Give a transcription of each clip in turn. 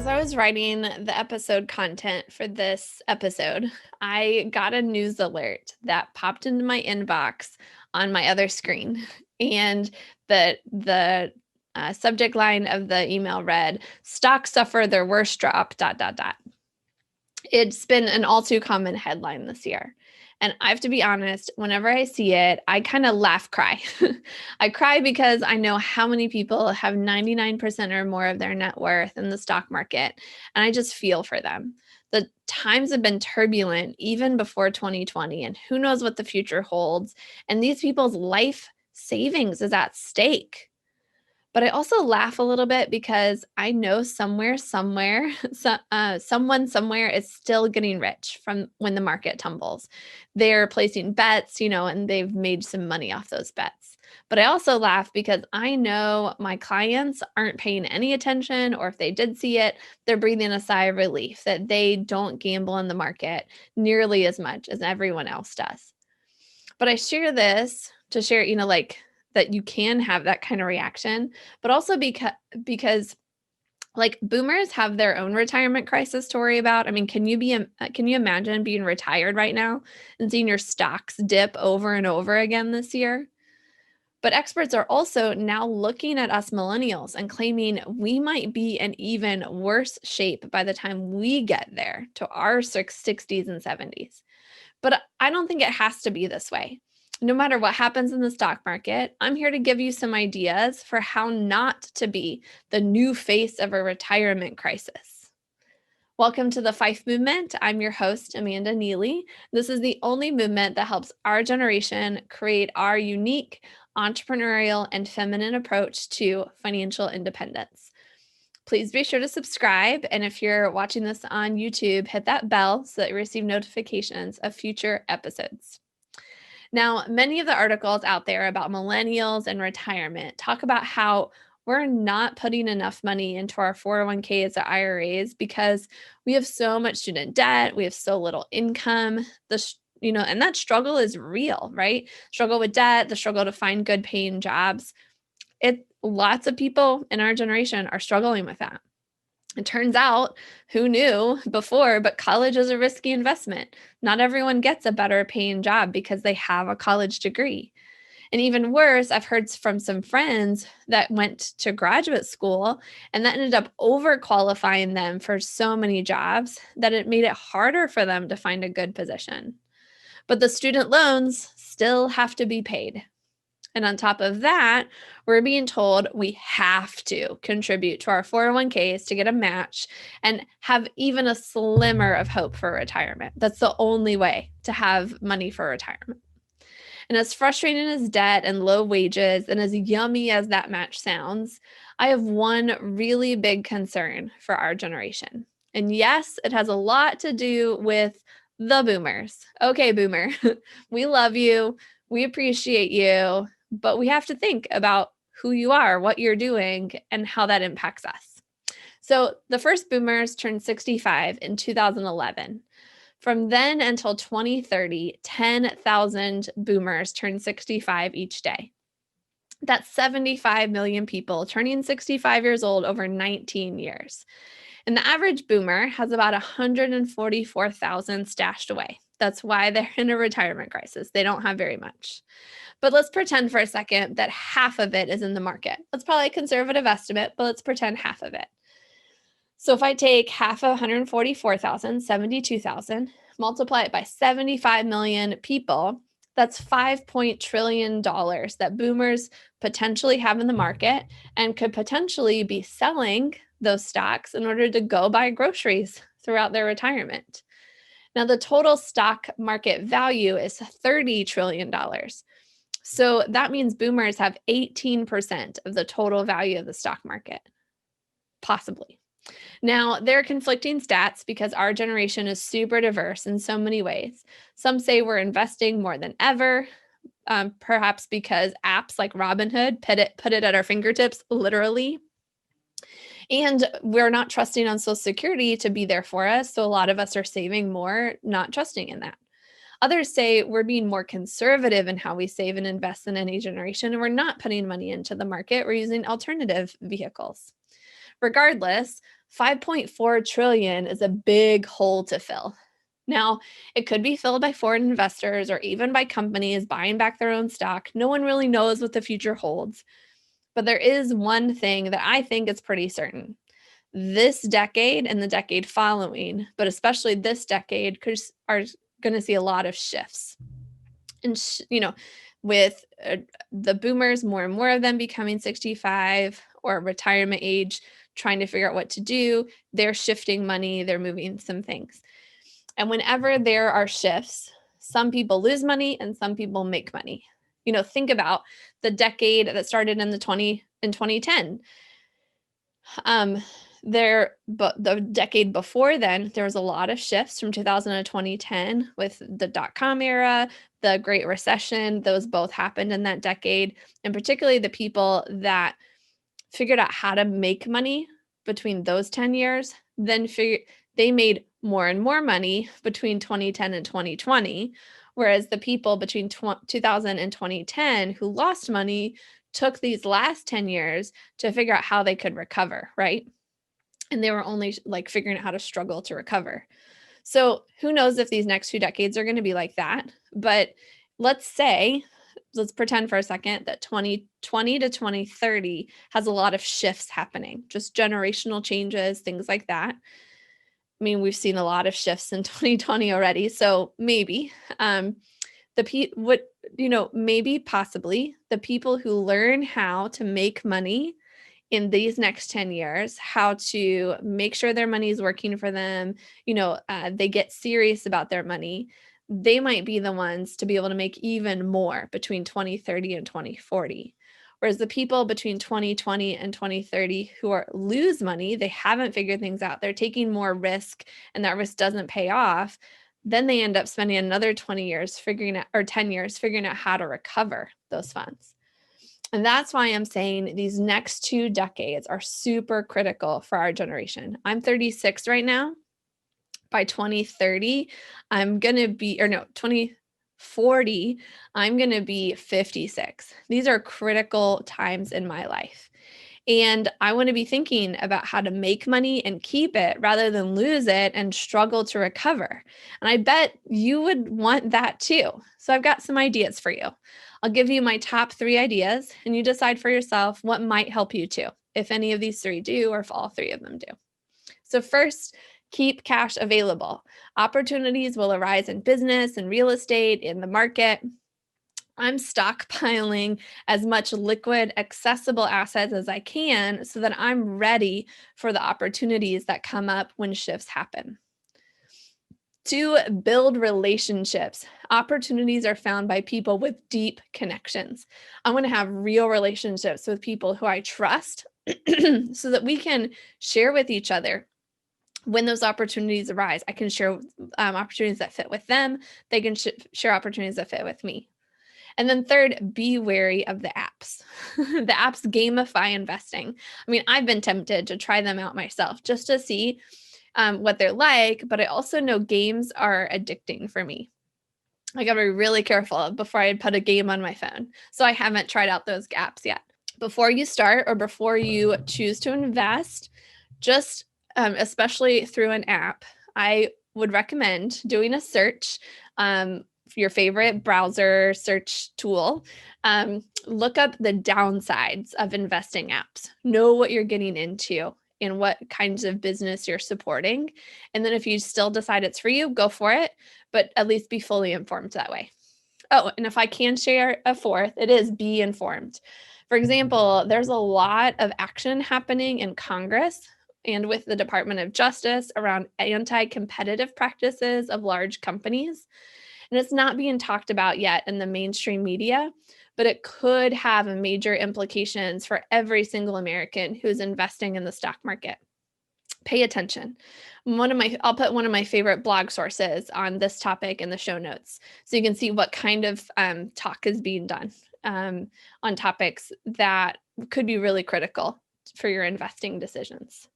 As I was writing the episode content for this episode, I got a news alert that popped into my inbox on my other screen. And the subject line of the email read, "Stocks suffer their worst drop, dot, dot, dot." It's been an all too common headline this year. And I have to be honest, whenever I see it, I kind of laugh cry. I cry because I know how many people have 99% or more of their net worth in the stock market. And I just feel for them. The times have been turbulent even before 2020, and who knows what the future holds. And these people's life savings is at stake. But I also laugh a little bit because I know somewhere, someone somewhere is still getting rich from when the market tumbles. They're placing bets, and they've made some money off those bets. But I also laugh because I know my clients aren't paying any attention, or if they did see it, they're breathing a sigh of relief that they don't gamble in the market nearly as much as everyone else does. But I share this to share, that you can have that kind of reaction, but also because like boomers have their own retirement crisis to worry about. I mean, can you imagine being retired right now and seeing your stocks dip over and over again this year? But experts are also now looking at us millennials and claiming we might be in even worse shape by the time we get there to our 60s and 70s. But I don't think it has to be this way. No matter what happens in the stock market, I'm here to give you some ideas for how not to be the new face of a retirement crisis. Welcome to the Fife Movement. I'm your host, Amanda Neely. This is the only movement that helps our generation create our unique entrepreneurial and feminine approach to financial independence. Please be sure to subscribe. And if you're watching this on YouTube, hit that bell so that you receive notifications of future episodes. Now, many of the articles out there about millennials and retirement talk about how we're not putting enough money into our 401ks or IRAs because we have so much student debt, we have so little income. And that struggle is real, right? Struggle with debt, the struggle to find good paying jobs. Lots of people in our generation are struggling with that. It turns out, who knew before, but college is a risky investment. Not everyone gets a better paying job because they have a college degree. And even worse, I've heard from some friends that went to graduate school and that ended up overqualifying them for so many jobs that it made it harder for them to find a good position. But the student loans still have to be paid. And on top of that, we're being told we have to contribute to our 401ks to get a match and have even a slimmer of hope for retirement. That's the only way to have money for retirement. And as frustrating as debt and low wages and as yummy as that match sounds, I have one really big concern for our generation. And yes, it has a lot to do with the boomers. Okay, boomer, we love you. We appreciate you, but we have to think about who you are, what you're doing, and how that impacts us. So the first boomers turned 65 in 2011. From then until 2030, 10,000 boomers turned 65 each day. That's 75 million people turning 65 years old over 19 years. And the average boomer has about 144,000 stashed away. That's why they're in a retirement crisis. They don't have very much. But let's pretend for a second that half of it is in the market. That's probably a conservative estimate, but let's pretend half of it. So if I take half of 144,000, 72,000, multiply it by 75 million people, that's $5 trillion that boomers potentially have in the market and could potentially be selling those stocks in order to go buy groceries throughout their retirement. Now, the total stock market value is $30 trillion. So that means boomers have 18% of the total value of the stock market, possibly. Now, there are conflicting stats because our generation is super diverse in so many ways. Some say we're investing more than ever, perhaps because apps like Robinhood put it at our fingertips, literally. And we're not trusting on Social Security to be there for us. So a lot of us are saving more, not trusting in that. Others say we're being more conservative in how we save and invest in any generation, and we're not putting money into the market. We're using alternative vehicles. Regardless, $5.4 trillion is a big hole to fill. Now, it could be filled by foreign investors or even by companies buying back their own stock. No one really knows what the future holds. But there is one thing that I think is pretty certain. This decade and the decade following, but especially this decade, are going to see a lot of shifts. And, with the boomers, more and more of them becoming 65 or retirement age, trying to figure out what to do, they're shifting money, they're moving some things. And whenever there are shifts, some people lose money and some people make money. Think about the decade that started in 2010. But the decade before then, there was a lot of shifts from 2000 to 2010 with the dot-com era, the Great Recession. Those both happened in that decade. And particularly the people that figured out how to make money between those 10 years, then they made more and more money between 2010 and 2020. Whereas the people between 2000 and 2010 who lost money took these last 10 years to figure out how they could recover, right? And they were only figuring out how to struggle to recover. So who knows if these next 2 decades are going to be like that. But let's pretend for a second that 2020 to 2030 has a lot of shifts happening, just generational changes, things like that. I mean, we've seen a lot of shifts in 2020 already. So maybe maybe possibly the people who learn how to make money in these next 10 years, how to make sure their money is working for them, they get serious about their money, they might be the ones to be able to make even more between 2030 and 2040. Whereas the people between 2020 and 2030 who lose money, they haven't figured things out, they're taking more risk and that risk doesn't pay off, then they end up spending another 10 years figuring out how to recover those funds. And that's why I'm saying these next 2 decades are super critical for our generation. I'm 36 right now. By 2030, 2040, I'm going to be 56. These are critical times in my life. And I want to be thinking about how to make money and keep it rather than lose it and struggle to recover. And I bet you would want that too. So I've got some ideas for you. I'll give you my top 3 ideas and you decide for yourself what might help you too, if any of these 3 do or if all 3 of them do. So first, keep cash available. Opportunities will arise in business and real estate, in the market. I'm stockpiling as much liquid, accessible assets as I can so that I'm ready for the opportunities that come up when shifts happen. 2, build relationships. Opportunities are found by people with deep connections. I want to have real relationships with people who I trust so that we can share with each other. When those opportunities arise, I can share opportunities that fit with them. They can share opportunities that fit with me. And then 3rd, be wary of the apps. The apps gamify investing. I mean, I've been tempted to try them out myself just to see what they're like, but I also know games are addicting for me. I got to be really careful before I put a game on my phone. So I haven't tried out those apps yet. Before you start or before you choose to invest, just especially through an app, I would recommend doing a search. Your favorite browser search tool, look up the downsides of investing apps. Know what you're getting into and what kinds of business you're supporting. And then if you still decide it's for you, go for it, but at least be fully informed that way. Oh, and if I can share a 4th, it is be informed. For example, there's a lot of action happening in Congress and with the Department of Justice around anti-competitive practices of large companies. And it's not being talked about yet in the mainstream media, but it could have major implications for every single American who's investing in the stock market. Pay attention. I'll put one of my favorite blog sources on this topic in the show notes, so you can see what kind of talk is being done on topics that could be really critical for your investing decisions.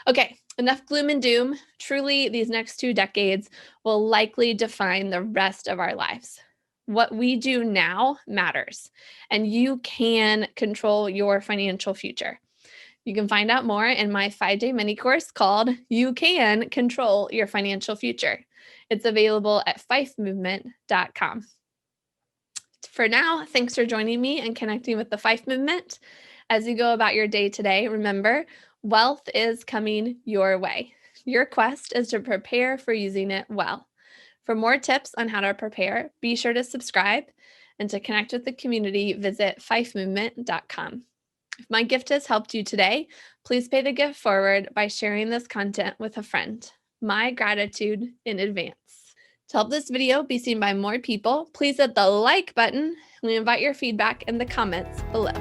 Okay, enough gloom and doom. Truly, these next 2 decades will likely define the rest of our lives. What we do now matters, and you can control your financial future. You can find out more in my 5-day mini course called You Can Control Your Financial Future. It's available at fifemovement.com. For now, thanks for joining me and connecting with the Fife Movement. As you go about your day today, remember, wealth is coming your way. Your quest is to prepare for using it well. For more tips on how to prepare, be sure to subscribe. And to connect with the community, visit fifemovement.com. If my gift has helped you today, please pay the gift forward by sharing this content with a friend. My gratitude in advance. To help this video be seen by more people, please hit the like button. We invite your feedback in the comments below.